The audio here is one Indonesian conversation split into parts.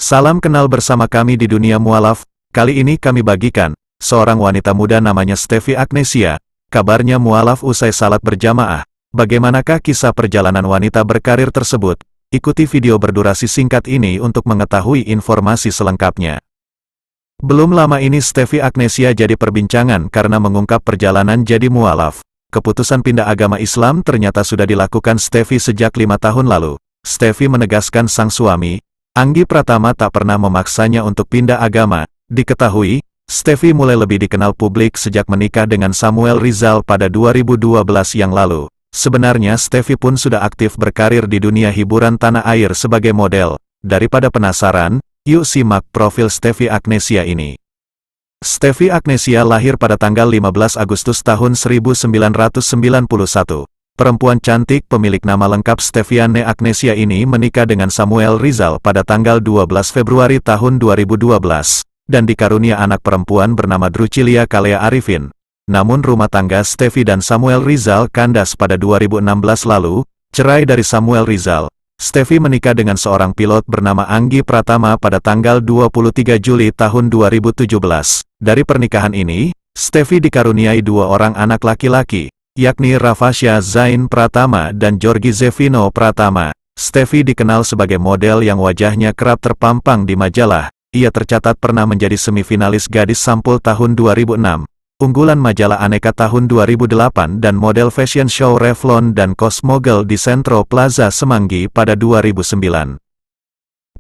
Salam kenal bersama kami di dunia mualaf. Kali ini kami bagikan seorang wanita muda namanya Steffi Agnesia. Kabarnya mualaf usai salat berjamaah. Bagaimanakah kisah perjalanan wanita berkarir tersebut? Ikuti video berdurasi singkat ini untuk mengetahui informasi selengkapnya. Belum lama ini Steffi Agnesia jadi perbincangan karena mengungkap perjalanan jadi mualaf. Keputusan pindah agama Islam ternyata sudah dilakukan Steffi sejak 5 tahun lalu. Steffi menegaskan sang suami, Anggi Pratama, tak pernah memaksanya untuk pindah agama. Diketahui, Steffi mulai lebih dikenal publik sejak menikah dengan Samuel Rizal pada 2012 yang lalu. Sebenarnya Steffi pun sudah aktif berkarir di dunia hiburan tanah air sebagai model. Daripada penasaran, yuk simak profil Steffi Agnesia ini. Steffi Agnesia lahir pada tanggal 15 Agustus tahun 1991. Perempuan cantik pemilik nama lengkap Steffiane Agnesia ini menikah dengan Samuel Rizal pada tanggal 12 Februari tahun 2012, dan dikarunia anak perempuan bernama Drucilia Kalea Arifin. Namun rumah tangga Steffi dan Samuel Rizal kandas pada 2016 lalu. Cerai dari Samuel Rizal, Steffi menikah dengan seorang pilot bernama Anggi Pratama pada tanggal 23 Juli tahun 2017. Dari pernikahan ini, Steffi dikaruniai 2 orang anak laki-laki, yakni Rafasya Zain Pratama dan Georgi Zevino Pratama. Steffi dikenal sebagai model yang wajahnya kerap terpampang di majalah. Ia tercatat pernah menjadi semifinalis Gadis Sampul tahun 2006, unggulan majalah Aneka tahun 2008 dan model fashion show Revlon dan Cosmogirl di Centro Plaza Semanggi pada 2009.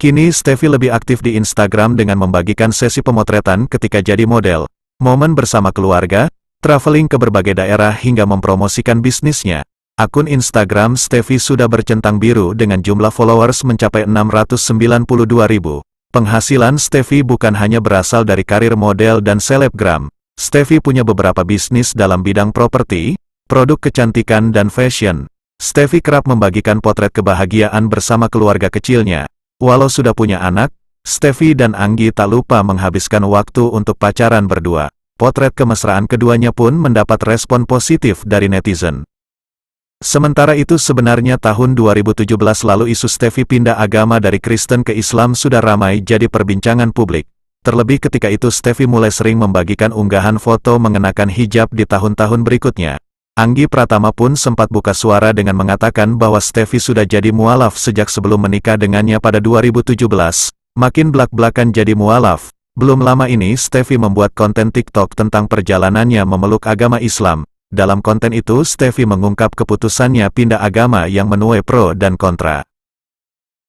Kini Steffi lebih aktif di Instagram dengan membagikan sesi pemotretan ketika jadi model, momen bersama keluarga, traveling ke berbagai daerah hingga mempromosikan bisnisnya. Akun Instagram Steffi sudah bercentang biru dengan jumlah followers mencapai 692.000. Penghasilan Steffi bukan hanya berasal dari karir model dan selebgram. Steffi punya beberapa bisnis dalam bidang properti, produk kecantikan dan fashion. Steffi kerap membagikan potret kebahagiaan bersama keluarga kecilnya. Walau sudah punya anak, Steffi dan Anggi tak lupa menghabiskan waktu untuk pacaran berdua. Potret kemesraan keduanya pun mendapat respon positif dari netizen. Sementara itu sebenarnya tahun 2017 lalu isu Steffi pindah agama dari Kristen ke Islam sudah ramai jadi perbincangan publik. Terlebih ketika itu Steffi mulai sering membagikan unggahan foto mengenakan hijab di tahun-tahun berikutnya. Anggi Pratama pun sempat buka suara dengan mengatakan bahwa Steffi sudah jadi mualaf sejak sebelum menikah dengannya pada 2017. Makin blak-blakan jadi mualaf. Belum lama ini Steffi membuat konten TikTok tentang perjalanannya memeluk agama Islam. Dalam konten itu Steffi mengungkap keputusannya pindah agama yang menuai pro dan kontra.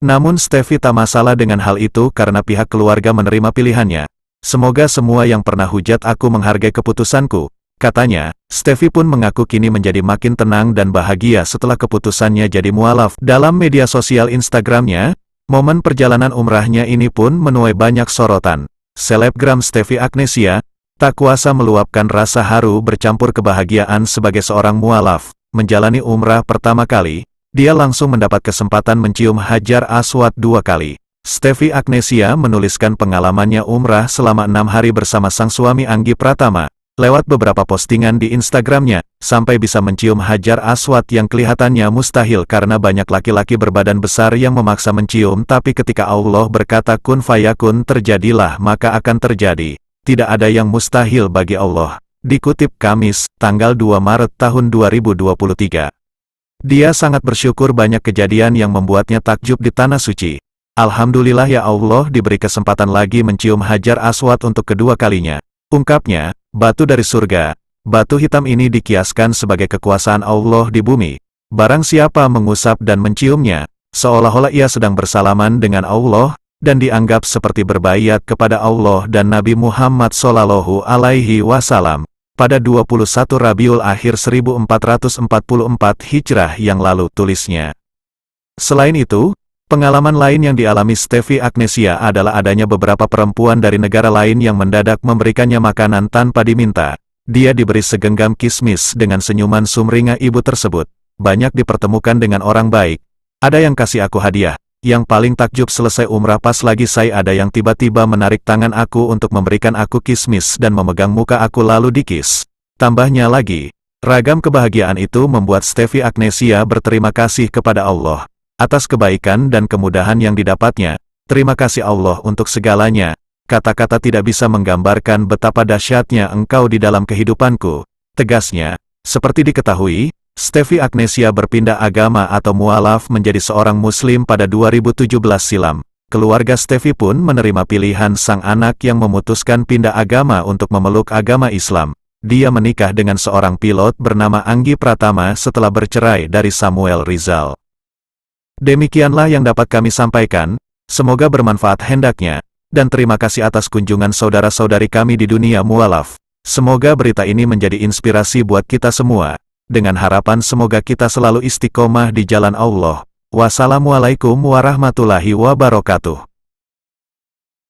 Namun Steffi tak masalah dengan hal itu karena pihak keluarga menerima pilihannya. Semoga semua yang pernah hujat aku menghargai keputusanku, katanya. Steffi pun mengaku kini menjadi makin tenang dan bahagia setelah keputusannya jadi mualaf. Dalam media sosial Instagramnya, momen perjalanan umrahnya ini pun menuai banyak sorotan. Selebgram Steffi Agnesia tak kuasa meluapkan rasa haru bercampur kebahagiaan sebagai seorang mualaf. Menjalani umrah pertama kali, dia langsung mendapat kesempatan mencium Hajar Aswad 2 kali. Steffi Agnesia menuliskan pengalamannya umrah selama 6 hari bersama sang suami Anggi Pratama. Lewat beberapa postingan di Instagramnya, sampai bisa mencium Hajar Aswad yang kelihatannya mustahil karena banyak laki-laki berbadan besar yang memaksa mencium, tapi ketika Allah berkata kun fayakun terjadilah maka akan terjadi. Tidak ada yang mustahil bagi Allah. Dikutip Kamis, tanggal 2 Maret tahun 2023. Dia sangat bersyukur banyak kejadian yang membuatnya takjub di Tanah Suci. Alhamdulillah ya Allah diberi kesempatan lagi mencium Hajar Aswad untuk kedua kalinya. Ungkapnya, batu dari surga, batu hitam ini dikiaskan sebagai kekuasaan Allah di bumi. Barang siapa mengusap dan menciumnya, seolah-olah ia sedang bersalaman dengan Allah, dan dianggap seperti berbaiat kepada Allah dan Nabi Muhammad Shallallahu Alaihi Wasallam. Pada 21 Rabiul Akhir 1444 Hijrah yang lalu, tulisnya. Selain itu, pengalaman lain yang dialami Steffi Agnesia adalah adanya beberapa perempuan dari negara lain yang mendadak memberikannya makanan tanpa diminta. Dia diberi segenggam kismis dengan senyuman sumringah ibu tersebut. Banyak dipertemukan dengan orang baik. Ada yang kasih aku hadiah. Yang paling takjub selesai umrah pas lagi saya ada yang tiba-tiba menarik tangan aku untuk memberikan aku kismis dan memegang muka aku lalu dikis. Tambahnya lagi, ragam kebahagiaan itu membuat Steffi Agnesia berterima kasih kepada Allah atas kebaikan dan kemudahan yang didapatnya. Terima kasih Allah untuk segalanya. Kata-kata tidak bisa menggambarkan betapa dahsyatnya engkau di dalam kehidupanku. Tegasnya, seperti diketahui, Steffi Agnesia berpindah agama atau mualaf menjadi seorang muslim pada 2017 silam. Keluarga Steffi pun menerima pilihan sang anak yang memutuskan pindah agama untuk memeluk agama Islam. Dia menikah dengan seorang pilot bernama Anggi Pratama setelah bercerai dari Samuel Rizal. Demikianlah yang dapat kami sampaikan, semoga bermanfaat hendaknya, dan terima kasih atas kunjungan saudara-saudari kami di dunia mualaf. Semoga berita ini menjadi inspirasi buat kita semua, dengan harapan semoga kita selalu istiqomah di jalan Allah. Wassalamualaikum warahmatullahi wabarakatuh.